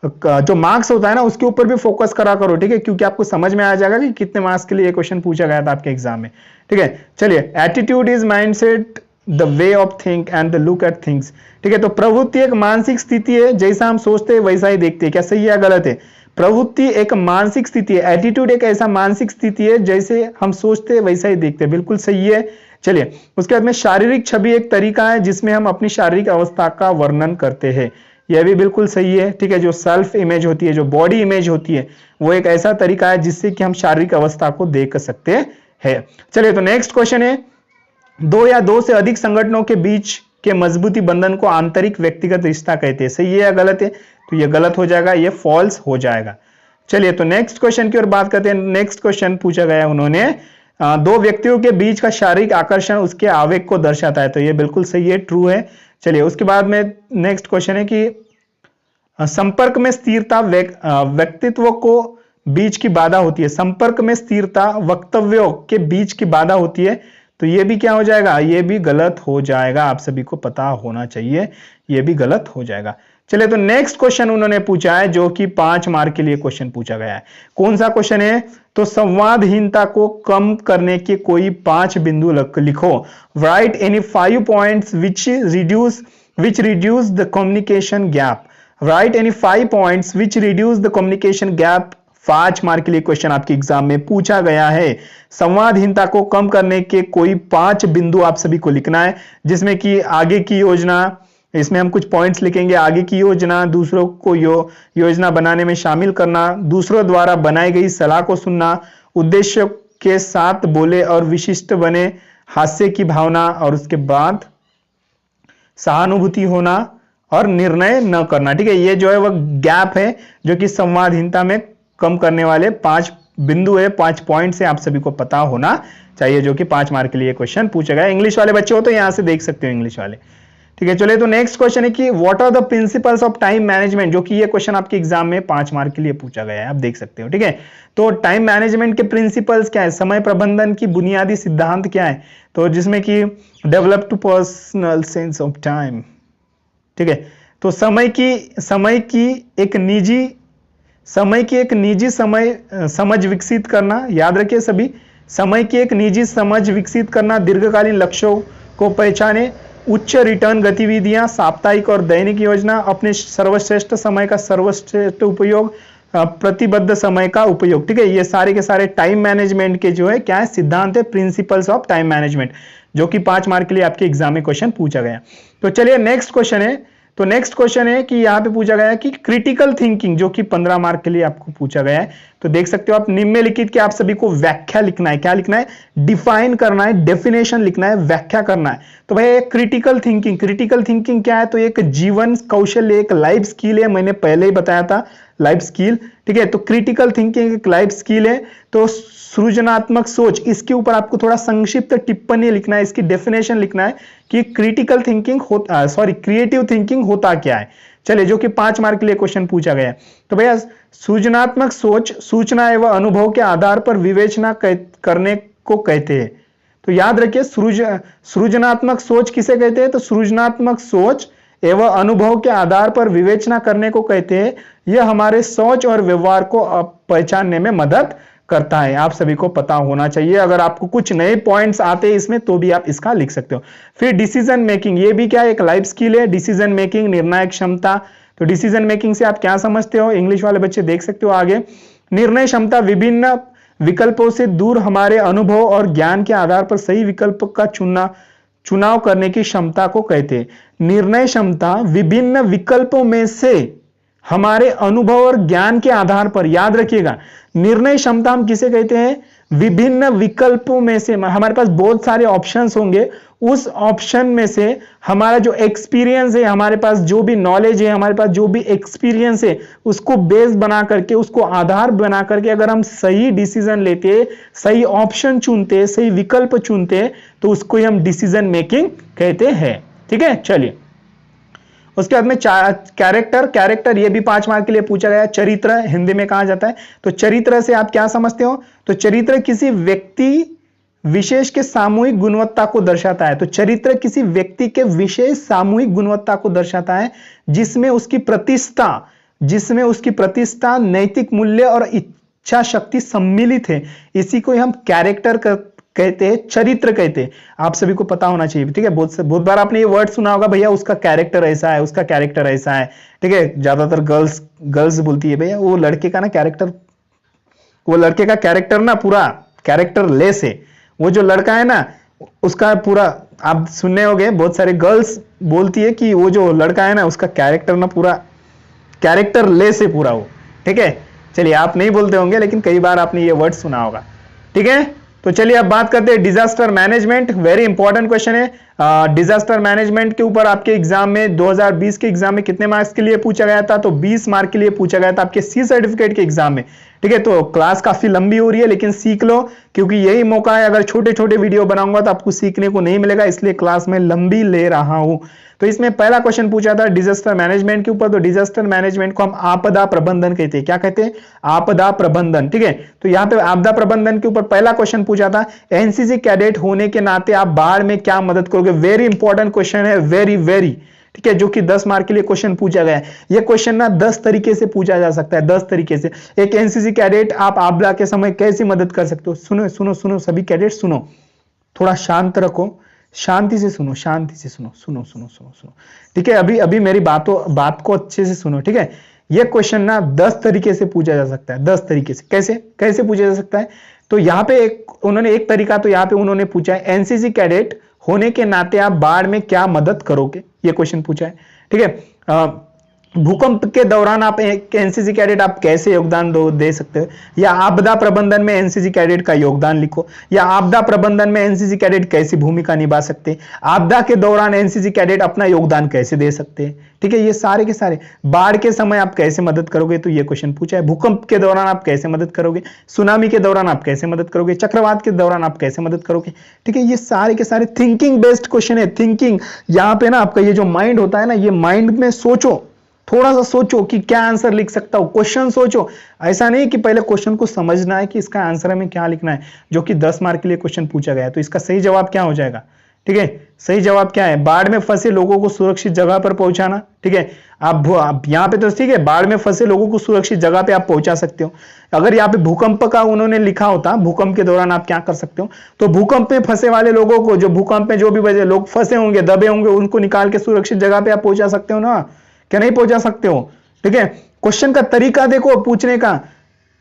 जो मार्क्स होता है ना, उसके ऊपर भी फोकस करा करो, ठीक है, क्योंकि आपको समझ में आ जाएगा कि कितने मार्क्स के लिए क्वेश्चन पूछा गया था आपके एग्जाम में, ठीक है। चलिए attitude is mindset the way of think and the look at things, ठीक है। तो प्रवृत्ति एक मानसिक स्थिति है, जैसा हम सोचते हैं वैसा ही देखते हैं। क्या सही है गलत है? प्रवृत्ति एक मानसिक स्थिति है, एटीट्यूड एक ऐसा मानसिक स्थिति है जैसे हम सोचते हैं वैसा ही देखते हैं, बिल्कुल सही है। चलिए उसके बाद में शारीरिक छवि एक तरीका है जिसमें हम अपनी शारीरिक अवस्था का वर्णन करते हैं, यह भी बिल्कुल सही है, ठीक है। जो सेल्फ इमेज होती है, जो बॉडी इमेज होती है, वो एक ऐसा तरीका है जिससे कि हम शारीरिक अवस्था को देख सकते हैं। चलिए तो नेक्स्ट क्वेश्चन है, 2 या 2 से अधिक संगठनों के बीच के मजबूती बंधन को आंतरिक व्यक्तिगत रिश्ता कहते हैं। सही है या गलत है? तो ये गलत हो जाएगा, ये फॉल्स हो जाएगा। चलिए तो नेक्स्ट क्वेश्चन की ओर बात करते हैं। नेक्स्ट क्वेश्चन पूछा गया उन्होंने, 2 व्यक्तियों के बीच का शारीरिक आकर्षण उसके आवेग को दर्शाता है। तो ये बिल्कुल सही है, ट्रू है। चलिए उसके बाद में नेक्स्ट क्वेश्चन है कि संपर्क में स्थिरता व्यक्तित्व को बीच की बाधा होती है। संपर्क में स्थिरता वक्तव्यों के बीच की बाधा होती है। तो ये भी क्या हो जाएगा? ये भी गलत हो जाएगा, आप सभी को पता होना चाहिए, ये भी गलत हो जाएगा। चलिए तो नेक्स्ट क्वेश्चन उन्होंने पूछा है जो कि 5 मार्क के लिए क्वेश्चन पूछा गया है। कौन सा क्वेश्चन है? तो संवादहीनता को कम करने के कोई 5 बिंदु लिखो। Right any 5 points which reduce the communication gap. Right any 5 points which reduce the communication gap. 5 mark के लिए क्वेश्चन आपके एग्जाम में पूछा गया है। संवादहीनता को कम करने के कोई 5 बिंदु आप सभी को लिखना है, जिसमें कि आगे की योजना, इसमें हम कुछ पॉइंट्स लिखेंगे। आगे की योजना, दूसरों को योजना बनाने में शामिल करना, दूसरों द्वारा बनाई गई सलाह को सुनना, उद्देश्य के साथ बोले और विशिष्ट बने, हास्य की भावना, और उसके बाद सहानुभूति होना और निर्णय न करना। ठीक है, ये जो है वह गैप है जो कि संवादहीनता में कम करने वाले 5 बिंदु है, 5 पॉइंट्स है, आप सभी को पता होना चाहिए, जो कि 5 मार्क के लिए क्वेश्चन पूछा गया। इंग्लिश वाले बच्चे हो तो यहां से देख सकते हो इंग्लिश वाले। ठीक है, चलिए तो नेक्स्ट क्वेश्चन है कि what are the principles of time management, जो कि ये क्वेश्चन आपके एग्जाम में 5 मार्क के लिए पूछा गया है, आप देख सकते हो। ठीक है, तो टाइम मैनेजमेंट के प्रिंसिपल्स क्या है, समय प्रबंधन की बुनियादी सिद्धांत क्या है, तो जिसमें कि develop to personal sense of time. ठीक है, तो समय की एक निजी समझ विकसित करना, याद रखिए सभी, समय की एक निजी समझ विकसित करना, दीर्घकालीन लक्ष्यों को पहचाने, उच्च रिटर्न गतिविधियां, साप्ताहिक और दैनिक योजना, अपने सर्वश्रेष्ठ समय का सर्वश्रेष्ठ उपयोग, प्रतिबद्ध समय का उपयोग। ठीक है, ये सारे के सारे टाइम मैनेजमेंट के जो है क्या है, सिद्धांत है, प्रिंसिपल्स ऑफ टाइम मैनेजमेंट, जो कि 5 मार्क के लिए आपके एग्जाम में क्वेश्चन पूछा गया। तो चलिए नेक्स्ट क्वेश्चन है, तो नेक्स्ट क्वेश्चन है कि यहाँ पे पूछा गया है कि क्रिटिकल थिंकिंग, जो कि 15 मार्क के लिए आपको पूछा गया है। तो देख सकते हो आप निम्नलिखित के आप सभी को व्याख्या लिखना है, क्या लिखना है, डिफाइन करना है, डेफिनेशन लिखना है, व्याख्या करना है। तो भाई क्रिटिकल थिंकिंग क्या है, तो एक जीवन कौशल्य, एक लाइफ स्किल है, मैंने पहले ही बताया था, लाइफ स्किल, ठीक है। तो क्रिटिकल थिंकिंग एक लाइफ स्किल है। तो सृजनात्मक सोच, इसके ऊपर आपको थोड़ा संक्षिप्त टिप्पणी लिखना है, इसकी डेफिनेशन लिखना है कि क्रिटिकल थिंकिंग क्रिएटिव थिंकिंग होता क्या है। चलिए, जो कि 5 मार्क के लिए क्वेश्चन पूछा गया है। तो भैया सृजनात्मक सोच सूचना एवं अनुभव के आधार पर विवेचना करने को कहते हैं। तो याद रखिए, सृजनात्मक सोच किसे कहते हैं? तो सृजनात्मक सोच एवं अनुभव के आधार पर विवेचना करने को कहते हैं। यह हमारे सोच और व्यवहार को पहचानने में मदद करता है। आप सभी को पता होना चाहिए। अगर आपको कुछ नए पॉइंट्स आते हैं इसमें तो भी आप इसका लिख सकते हो। फिर डिसीजन मेकिंग, ये भी क्या एक लाइफ स्किल है। डिसीजन मेकिंग, निर्णायक क्षमता। तो डिसीजन मेकिंग से आप क्या समझते हो? इंग्लिश वाले बच्चे देख सकते हो आगे। निर्णय क्षमता, विभिन्न विकल्पों से दूर हमारे अनुभव और ज्ञान के आधार पर सही विकल्प का चुनाव करने की क्षमता को कहते हैं। निर्णय क्षमता, विभिन्न विकल्पों में से हमारे अनुभव और ज्ञान के आधार पर, याद रखिएगा, निर्णय क्षमता हम किसे कहते हैं? विभिन्न विकल्पों में से, हमारे पास बहुत सारे ऑप्शंस होंगे, उस ऑप्शन में से हमारा जो एक्सपीरियंस है, हमारे पास जो भी नॉलेज है, हमारे पास जो भी एक्सपीरियंस है, उसको बेस बना करके, उसको आधार बना करके अगर हम सही डिसीजन लेते, सही ऑप्शन चुनते, सही विकल्प चुनते, तो उसको हम डिसीजन मेकिंग कहते हैं। ठीक है, चलिए उसके बाद में कैरेक्टर, ये भी 5 मार्क के लिए पूछा गया। चरित्र हिंदी में कहा जाता है। तो चरित्र से आप क्या समझते हो? तो चरित्र किसी व्यक्ति विशेष के सामूहिक गुणवत्ता को दर्शाता है। तो चरित्र किसी व्यक्ति के विशेष सामूहिक गुणवत्ता को दर्शाता है जिसमें उसकी प्रतिष्ठा, नैतिक मूल्य और इच्छा शक्ति सम्मिलित है। इसी को हम कैरेक्टर कहते हैं, चरित्र कहते हैं। आप सभी को पता होना चाहिए। ठीक है, बहुत बार आपने ये वर्ड सुना होगा, भैया उसका कैरेक्टर ऐसा है, उसका कैरेक्टर ऐसा है। ठीक है, ज्यादातर गर्ल्स बोलती है भैया वो लड़के का कैरेक्टर ना पूरा कैरेक्टर लेस है। वो जो लड़का है ना उसका पूरा, आप सुनने होंगे बहुत सारे गर्ल्स बोलती है कि वो जो लड़का है ना उसका कैरेक्टर ना पूरा कैरेक्टर लेस है पूरा वो। ठीक है, चलिए आप नहीं बोलते होंगे लेकिन कई बार आपने ये वर्ड सुना होगा। ठीक है, तो चलिए अब बात करते हैं disaster management. Very important question है। डिजास्टर मैनेजमेंट के ऊपर आपके एग्जाम में 2020 के एग्जाम में कितने मार्क्स के लिए पूछा गया था? तो 20 मार्क के लिए पूछा गया था आपके सी सर्टिफिकेट के एग्जाम में। ठीक है, तो क्लास काफी लंबी हो रही है लेकिन सीख लो, क्योंकि यही मौका है। अगर छोटे छोटे वीडियो बनाऊंगा तो आपको सीखने को नहीं मिलेगा, इसलिए क्लास में लंबी ले रहा हूं। तो इसमें पहला क्वेश्चन पूछा था डिजास्टर मैनेजमेंट के ऊपर। तो डिजास्टर मैनेजमेंट को हम आपदा प्रबंधन कहते हैं। क्या कहते हैं? आपदा प्रबंधन। ठीक है, तो यहाँ पे आपदा प्रबंधन के ऊपर पहला क्वेश्चन पूछा था, एनसीसी कैडेट होने के नाते आप बाढ़ में क्या मदद करोगे? वेरी इंपॉर्टेंट क्वेश्चन है, वेरी। ठीक है, जो कि 10 मार्क के लिए क्वेश्चन पूछा गया है। यह क्वेश्चन ना 10 तरीके से पूछा जा सकता है, 10 तरीके से। एक एनसीसी कैडेट आप आपदा के समय कैसे मदद कर सकते हो? सुनो सभी कैडेट सुनो, थोड़ा शांत रखो, शांति से सुनो। ठीक है, अभी मेरी बात को अच्छे से सुनो। ठीक है, यह क्वेश्चन ना 10 तरीके से पूछा जा सकता है, 10 तरीके से। कैसे पूछा जा सकता है? तो यहाँ पे उन्होंने एक तरीका तो यहाँ पे उन्होंने पूछा है, एनसीसी कैडेट होने के नाते आप बाढ़ में क्या मदद करोगे? ये क्वेश्चन पूछा है। ठीक है, भूकंप के दौरान आप एनसीसी कैडेट आप कैसे योगदान दे सकते हो? या आपदा प्रबंधन में एनसीसी कैडेट का योगदान लिखो, या आपदा प्रबंधन में एनसीसी कैडेट कैसी भूमिका निभा सकते हैं, आपदा के दौरान एनसीसी कैडेट अपना योगदान कैसे दे सकते हैं। ठीक है, ये सारे के सारे। बाढ़ के समय आप कैसे मदद करोगे? तो ये क्वेश्चन पूछा है। भूकंप के दौरान आप कैसे मदद करोगे? सुनामी के दौरान आप कैसे मदद करोगे? चक्रवात के दौरान आप कैसे मदद करोगे? ठीक है, ये सारे के सारे थिंकिंग बेस्ड क्वेश्चन है। थिंकिंग, यहाँ पे ना आपका ये जो माइंड होता है ना, ये माइंड में सोचो, थोड़ा सा सोचो कि क्या आंसर लिख सकता हूं। क्वेश्चन सोचो, ऐसा नहीं कि पहले क्वेश्चन को समझना है कि इसका आंसर हमें क्या लिखना है, जो कि 10 मार्क के लिए क्वेश्चन पूछा गया है। तो इसका सही जवाब क्या हो जाएगा? ठीक है, सही जवाब क्या है? बाढ़ में फंसे लोगों को सुरक्षित जगह पर पहुंचाना। ठीक है, आप यहाँ पे तो ठीक है, बाढ़ में फंसे लोगों को सुरक्षित जगह पे आप पहुंचा सकते हो। अगर यहाँ पे भूकंप का उन्होंने लिखा होता, भूकंप के दौरान आप क्या कर सकते हो, तो भूकंप में फंसे वाले लोगों को, जो भूकंप में जो भी वजह लोग फंसे होंगे, दबे होंगे, उनको निकाल के सुरक्षित जगह पे आप पहुंचा सकते हो ना, क्या नहीं पहुंचा सकते हो? ठीक है, क्वेश्चन का तरीका देखो पूछने का,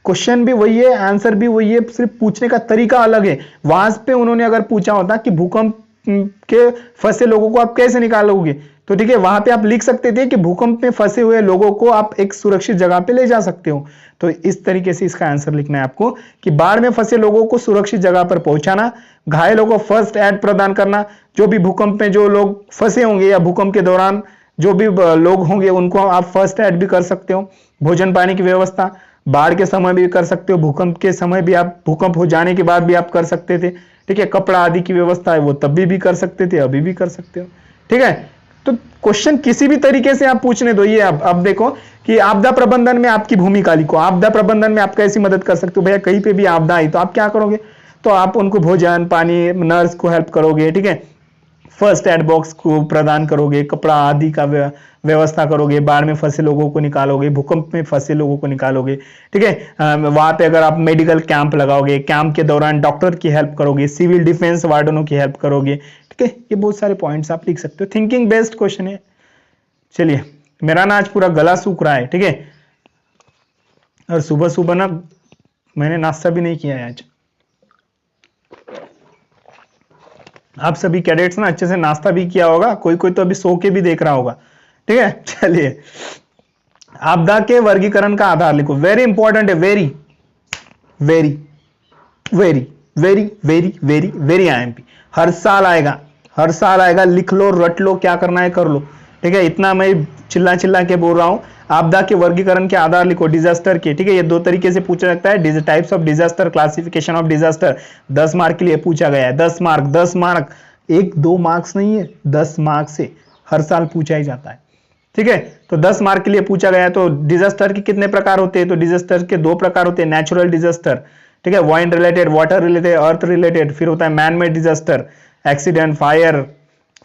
क्वेश्चन भी वही है, आंसर भी वही है, सिर्फ पूछने का तरीका अलग है। वहां पे उन्होंने अगर पूछा होता कि भूकंप के फंसे लोगों को आप कैसे निकालोगे, तो ठीक है, वहां पे आप लिख सकते थे कि भूकंप में फंसे हुए लोगों को आप एक सुरक्षित जगह पे ले जा सकते हो। तो इस तरीके से इसका आंसर लिखना है आपको कि बाढ़ में फंसे लोगों को सुरक्षित जगह पर पहुंचाना, घायलों को फर्स्ट एड प्रदान करना, जो भी भूकंप में जो लोग फंसे होंगे या भूकंप के दौरान जो भी लोग होंगे उनको आप फर्स्ट एड भी कर सकते हो, भोजन पानी की व्यवस्था बाढ़ के समय भी कर सकते हो, भूकंप के समय भी आप, भूकंप हो जाने के बाद भी आप कर सकते थे, ठीक है। कपड़ा आदि की व्यवस्था है वो तब भी कर सकते थे, अभी भी कर सकते हो, ठीक है। तो क्वेश्चन किसी भी तरीके से आप पूछने दो। ये अब देखो कि आपदा प्रबंधन में आपकी भूमिका लिखो, आपदा प्रबंधन में आप कैसी मदद कर सकते हो। भैया कहीं पे भी आपदा आई तो आप क्या करोगे, तो आप उनको भोजन पानी, नर्स को हेल्प करोगे, ठीक है, फर्स्ट एड बॉक्स को प्रदान करोगे, कपड़ा आदि का व्यवस्था करोगे, बाढ़ में फंसे लोगों को निकालोगे, भूकंप में फंसे लोगों को निकालोगे, ठीक है। वहां पे अगर आप मेडिकल कैंप लगाओगे, कैंप के दौरान डॉक्टर की हेल्प करोगे, सिविल डिफेंस वार्डनों की हेल्प करोगे, ठीक है। ये बहुत सारे पॉइंट्स आप लिख सकते हो, थिंकिंग बेस्ड क्वेश्चन है। चलिए, मेरा ना आज पूरा गला सूख रहा है, ठीक है, और सुबह सुबह ना मैंने नाश्ता भी नहीं किया है आज। आप सभी कैडेट्स ना अच्छे से नाश्ता भी किया होगा, कोई कोई तो अभी सो के भी देख रहा होगा, ठीक है। चलिए, आपदा के वर्गीकरण का आधार लिखो, वेरी इंपॉर्टेंट है, very very very very very very very IMP, हर साल आएगा, हर साल आएगा, लिख लो, रट लो, क्या करना है कर लो, ठीक है। इतना मैं चिल्ला चिल्ला के बोल रहा हूं। आपदा के वर्गीकरण के आधार लिखो, डिजास्टर के, ठीक है। ये दो तरीके से पूछा जाता है, types of disaster, classification of disaster, 10 mark के लिए पूछा गया है, 10 मार्क, 10 मार्क, 1-2 मार्क्स नहीं है, 10 मार्क से हर साल पूछा ही जाता है, ठीक है। तो 10 मार्क के लिए पूछा गया है। तो डिजास्टर के कितने प्रकार होते हैं, तो डिजास्टर के 2 प्रकार होते हैं, नेचुरल डिजास्टर, ठीक है, वाइंड रिलेटेड, वाटर रिलेटेड, अर्थ रिलेटेड, फिर होता है man made disaster, accident, fire,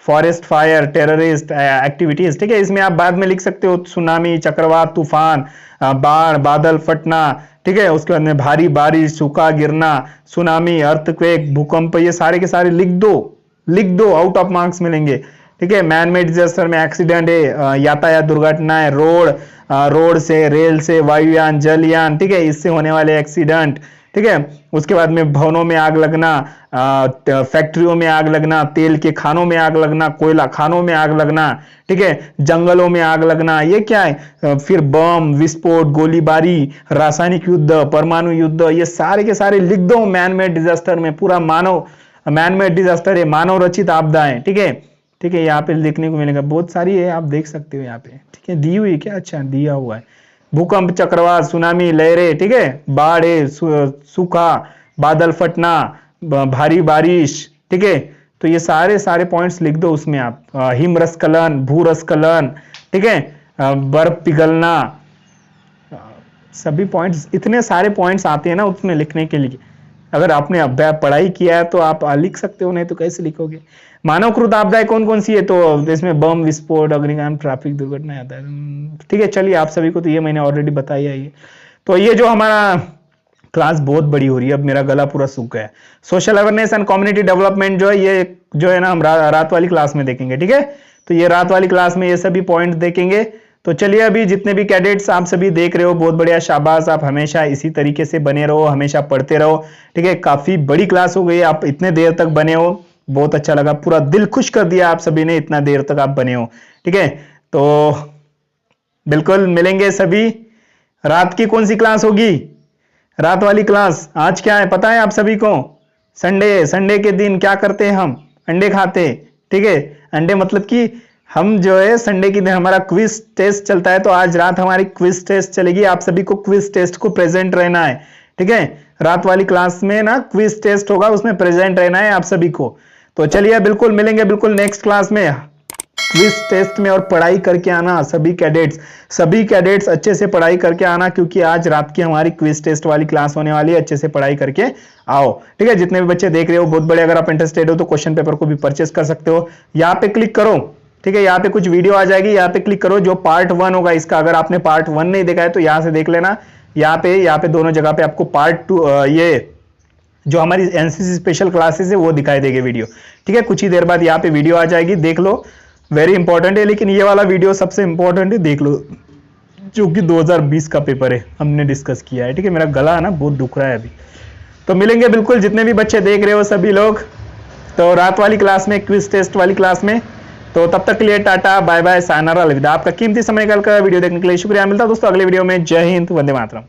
forest fire, terrorist activities, ठीक है। इसमें आप बाद में लिख सकते हो सुनामी, चक्रवात, तूफान, बाढ़, बादल फटना, ठीक है। उसके बाद में भारी बारिश, सूखा गिरना, सुनामी, अर्थक्वेक, भूकंप, ये सारे के सारे लिख दो, आउट ऑफ मार्क्स मिलेंगे, ठीक है। मैन मेड डिजास्टर में एक्सीडेंट है, यातायात दुर्घटनाएं, रोड से, रेल से, वायुयान, जलयान, ठीक है, इससे होने वाले एक्सीडेंट, ठीक है। उसके बाद में भवनों में आग लगना, फैक्ट्रियों में आग लगना, तेल के खानों में आग लगना, कोयला खानों में आग लगना, ठीक है, जंगलों में आग लगना, ये क्या है, फिर बम विस्फोट, गोलीबारी, रासायनिक युद्ध, परमाणु युद्ध, ये सारे के सारे लिख दो मैन मेड डिजास्टर में। पूरा मैन मेड डिजास्टर है, मानव रचित आपदाएं, ठीक है, ठीक है। यहाँ पे लिखने को मिलेगा, बहुत सारी है, आप देख सकते हो यहाँ पे, ठीक है, दी हुई क्या, अच्छा दिया हुआ है, भूकंप, चक्रवात, सुनामी, लहरें, ठीक है, बाढ़, सूखा, बादल फटना, भारी बारिश, ठीक है। तो ये सारे पॉइंट्स लिख दो उसमें आप, हिमस्खलन, भूस्खलन, ठीक है, बर्फ पिघलना, सभी पॉइंट्स, इतने सारे पॉइंट्स आते हैं ना उसमें लिखने के लिए। अगर आपने अभ्यास पढ़ाई किया है तो आप लिख सकते हो, नहीं तो कैसे लिखोगे। मानवकृत आपदाएं कौन कौन सी है, तो इसमें बम विस्फोट, अग्निकांड, ट्रैफिक दुर्घटना आता है, ठीक है। चलिए, आप सभी को तो ये मैंने ऑलरेडी बताया है। तो ये जो हमारा क्लास बहुत बड़ी हो रही है, अब मेरा गला पूरा सूख गया है। Social awareness and community development जो है, ये जो है ना हम रात वाली क्लास में देखेंगे, ठीक है। तो ये रात वाली क्लास में ये सभी पॉइंट देखेंगे। तो चलिए, अभी जितने भी कैडेट्स आप सभी देख रहे हो, बहुत बढ़िया, शाबाश, आप हमेशा इसी तरीके से बने रहो, हमेशा पढ़ते रहो, ठीक है। काफी बड़ी क्लास हो गई, आप इतने देर तक बने हो, बहुत अच्छा लगा, पूरा दिल खुश कर दिया आप सभी ने, इतना देर तक आप बने हो, ठीक है। तो बिल्कुल मिलेंगे सभी। रात की कौन सी क्लास होगी, रात वाली क्लास। आज क्या है पता है आप सभी को, संडे के दिन क्या करते हैं हम, अंडे खाते, ठीक है। अंडे मतलब कि हम जो है संडे के दिन हमारा क्विज टेस्ट चलता है, तो आज रात हमारी क्विज टेस्ट चलेगी, आप सभी को क्विज टेस्ट को प्रेजेंट रहना है, ठीक है। रात वाली क्लास में ना क्विज टेस्ट होगा, उसमें प्रेजेंट रहना है आप सभी को। तो चलिए, बिल्कुल मिलेंगे, बिल्कुल नेक्स्ट क्लास में क्विज टेस्ट में, और पढ़ाई करके आना सभी कैडेट्स अच्छे से पढ़ाई करके आना, क्योंकि आज रात की हमारी क्विज टेस्ट वाली क्लास होने वाली है, अच्छे से पढ़ाई करके आओ, ठीक है। जितने भी बच्चे देख रहे हो बहुत बड़े, अगर आप इंटरेस्टेड हो तो क्वेश्चन पेपर को भी परचेस कर सकते हो, यहाँ पे क्लिक करो, ठीक है। यहाँ पे कुछ वीडियो आ जाएगी, यहाँ पे क्लिक करो, जो पार्ट 1 होगा इसका, अगर आपने पार्ट 1 नहीं देखा है तो यहाँ से देख लेना, यहाँ पे दोनों जगह पे आपको पार्ट 2 ये जो हमारी एनसीसी स्पेशल क्लासेस है वो दिखाई देगी वीडियो, ठीक है। कुछ ही देर बाद यहाँ पे वीडियो आ जाएगी, देख लो, वेरी इंपॉर्टेंट है। लेकिन ये वाला वीडियो सबसे इंपॉर्टेंट है, देख लो, जो कि 2020 का पेपर है, हमने डिस्कस किया है, ठीक है। मेरा गला है ना बहुत दुख रहा है अभी। तो मिलेंगे बिल्कुल, जितने भी बच्चे देख रहे हो सभी लोग, तो रात वाली क्लास में, क्विज टेस्ट वाली क्लास में। तो तब तक के लिए टाटा, बाय बाय, सायनारा, अलविदा। आपका कीमती समय निकाल कर वीडियो देखने के लिए शुक्रिया। मिलता है दोस्तों अगले वीडियो में। जय हिंद, वंदे मातरम।